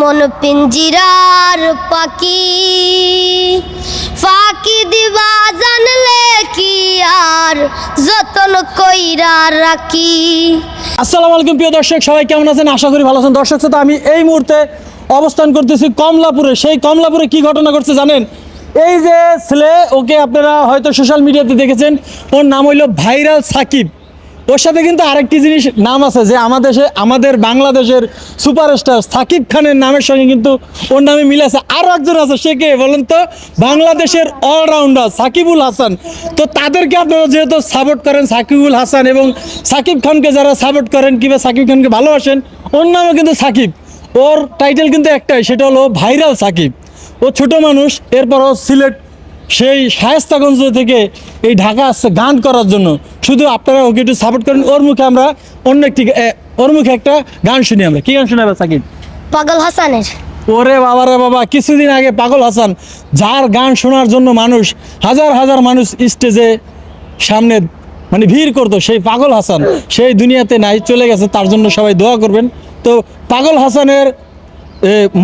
মন পিঞ্জিরার পাখি ফাঁকি দিবা জানলে কি আর যতন কইরা রাখি। আসসালামু আলাইকুম প্রিয় দর্শক, সবাই কেমন আছেন? আশা করি ভালো আছেন। দর্শক শ্রোতা, আমি এই মুহূর্তে অবস্থান করতেছি কমলাপুরে। সেই কমলাপুরে কি ঘটনা ঘটছে জানেন? এই যে ছেলে, ওকে আপনারা হয়তো সোশ্যাল মিডিয়াতে দেখেছেন, ওর নাম হইল ভাইরাল সাকিব। ওর সাথে কিন্তু আরেকটি জিনিস নাম আছে, যে আমাদের বাংলাদেশের সুপারস্টার সাকিব খানের নামের সঙ্গে কিন্তু ওর নামে মিলে আছে। আরও একজন আছে, সে কে বলেন তো? বাংলাদেশের অলরাউন্ডার সাকিবুল হাসান। তো তাদেরকে আপনারা যেহেতু সাপোর্ট করেন, সাকিবুল হাসান এবং সাকিব খানকে যারা সাপোর্ট করেন কিংবা সাকিব খানকে ভালোবাসেন, ওর নামও কিন্তু সাকিব। ওর টাইটেল কিন্তু একটাই, সেটা হলো ভাইরাল সাকিব। ও ছোট মানুষ, এরপরও সিলেট সেই শায়েস্তাগঞ্জ থেকে এই ঢাকা আসছে গান করার জন্য। শুধু আপনারা ওকে একটু সাপোর্ট করেন। ওর মুখে একটা গান শুনি আমরা। কি গান শোনাবে সাকিব? পাগল হাসানের। ওরে বাবা রে বাবা, কিছুদিন আগে পাগল হাসান, যার গান শোনার জন্য হাজার হাজার মানুষ স্টেজে সামনে ভিড় করতো, সেই পাগল হাসান সেই দুনিয়াতে নাই, চলে গেছে। তার জন্য সবাই দোয়া করবেন। তো পাগল হাসানের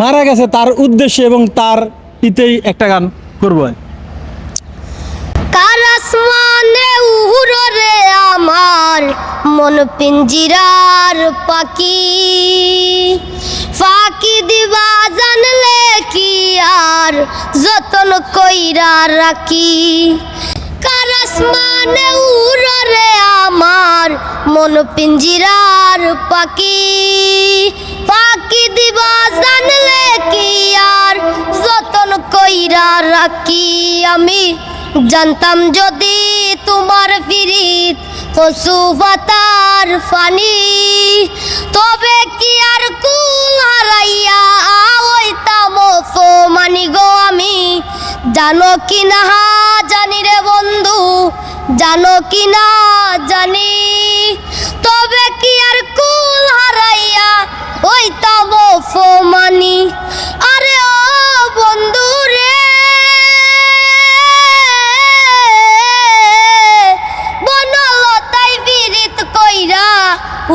মারা গেছে তার উদ্দেশ্যে এবং তার ইতেই একটা গান করবো। কার আসমানে উড়ো রে আমার মন পিঞ্জিরার পাখি ফাঁকি দিবা জানলে কি আর যতন কইরা রাখি। কার আসমানে উড়ো রে আমার মন পিঞ্জিরার পাখি ফাঁকি দিবা জানলে কি আর যতন কইরা রাখি। আমি জানতাম যদি তোমার ফিরিত কচু পাতার ফানি, তবে কি আর কুল হারাইয়া হইতাম মানি গো আমি। জানো কি না জানি রে বন্ধু, জানো কি না জানি, তবে কি আর কুল হারাইয়া হইতাম মানি। আরে ও বন্ধু রে,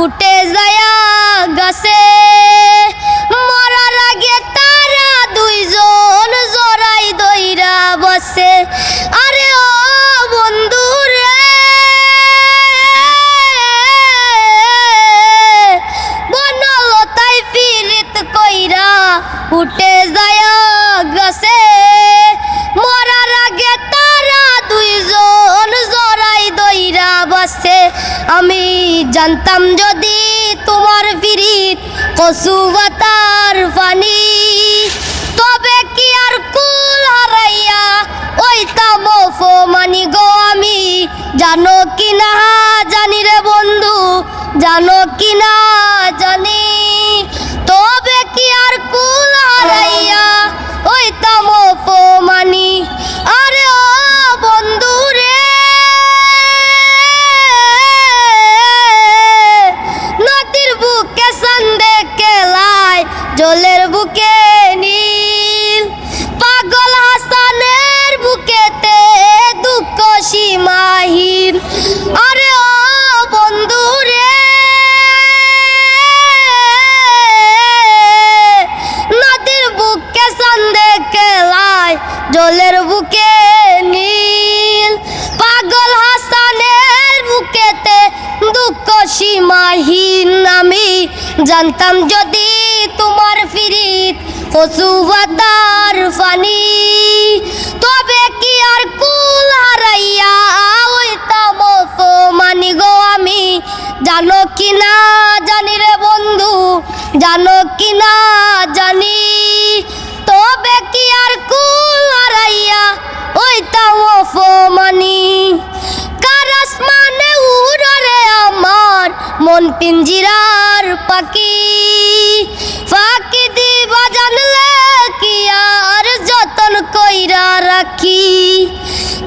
উঠে যায়া গাছে মরার আগে তারা দুইজন জড়াই দইরা বসে। আরে ও বন্ধু রে, বনলতায় ফিরিত কইরা উঠে যায়া গাছে মরার আগে তারা দুইজন জড়াই দইরা বসে। আমি জানতাম যদি তোমার ফিরিত কচু পাতার ফানি, তবে কি আর কুল হারাইয়া ওইতাম মানি গো আমি। জানো কি না জানি রে বন্ধু, জানো কি না জানি, তবে কি আর কুল হারাইয়া ওইতাম মানি। আরে ও বন্ধু রে, জলের বুকে নীল, পাগল হাসানের বুকেতে দুঃখ সীমাহীন। আরে ও বন্ধু রে, নদীর বুকে সন্ধে কেলায় জলের বুকে নীল, পাগল হাসানের বুকেতে দুঃখ সীমাহীন। আমি জানতাম যদি তোমার ফিরিত কচু পাতার ফানি, তবে কি আর কুল হারাইয়া হইতাম মানি গো আমি। জানো কি না জানি রে বন্ধু, জানো কি না জানি, তবে কি আর কুল হারাইয়া হইতাম মানি। কার আসমানে উড়ো রে আমার মন পিঞ্জিরার পাখি ফাঁকি দিবা জানলে কি আর যতন কইরা রাখি।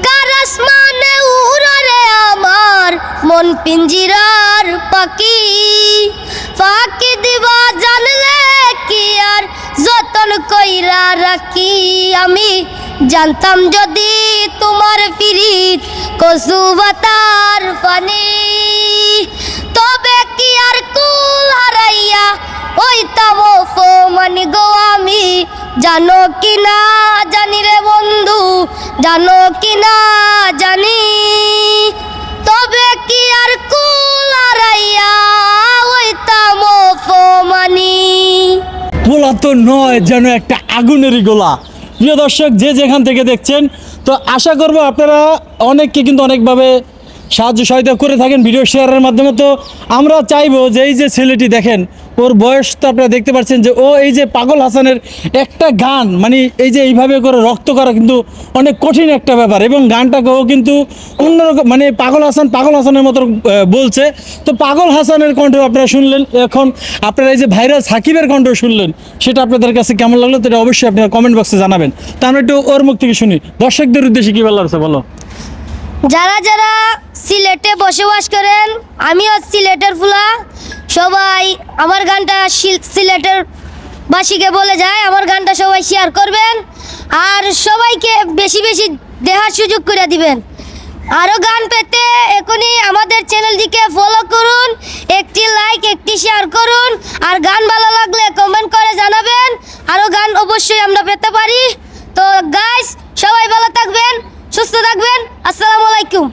কার আসমানে উড়ো রে আমার মন পিঞ্জিরার পাখি ফাঁকি দিবা জানলে কি আর যতন কইরা রাখি। আমি জানতাম যদি তোমার ফিরিত কচু পাতার ফানি, তবে কি আর কুল হারাইয়া ওইতাম মানি গো আমি। জানো কি না জানি রে বন্ধু, জানো কি না জানি, তবে কি আর কুল আড়াইয়া হইতাম অপমানি। গোলা তো নয়, যেন একটা আগুনেরই গোলা। প্রিয় দর্শক, যে যেখান থেকে দেখছেন, তো আশা করব আপনারা অনেককে কিন্তু অনেকভাবে সাহায্য সহায়তা করে থাকেন ভিডিও শেয়ারের মাধ্যমে। তো আমরা চাইবো যে এই যে ছেলেটি দেখেন, ওর বয়স তো আপনারা দেখতে পাচ্ছেন যে ও এই যে পাগল হাসানের একটা গান, মানে এই যে এইভাবে করে রক্ত করা কিন্তু অনেক কঠিন একটা ব্যাপার, এবং গানটাকেও কিন্তু অন্যরকম, মানে পাগল হাসানের মতো বলছে। তো পাগল হাসানের কণ্ঠ আপনারা শুনলেন, এখন আপনারা এই যে ভাইরাল সাকিবের কণ্ঠ শুনলেন, সেটা আপনাদের কাছে কেমন লাগলো তো এটা অবশ্যই আপনারা কমেন্ট বক্সে জানাবেন। তো আমরা একটু ওর মুখ থেকে শুনি, দর্শকদের উদ্দেশ্যে কী বলা আছে বলো। যারা যারা সিলেটে বসবাস করেন, আমিও সিলেটের ফুলা, সবাই আমার গানটা সিলেটের বাসীকে বলে যায় আমার গানটা সবাই শেয়ার করবেন, আর সবাইকে বেশি বেশি দেখার সুযোগ করে দিবেন। আরও গান পেতে এখনই আমাদের চ্যানেলটিকে ফলো করুন, একটি লাইক একটি শেয়ার করুন, আর গান ভালো লাগলে কমেন্ট করে জানাবেন, আরও গান অবশ্যই আমরা পেতে পারি। তো গাইস, সবাই ভালো থাকবেন, সুস্থ থাকবেন। আসসালামু আলাইকুম।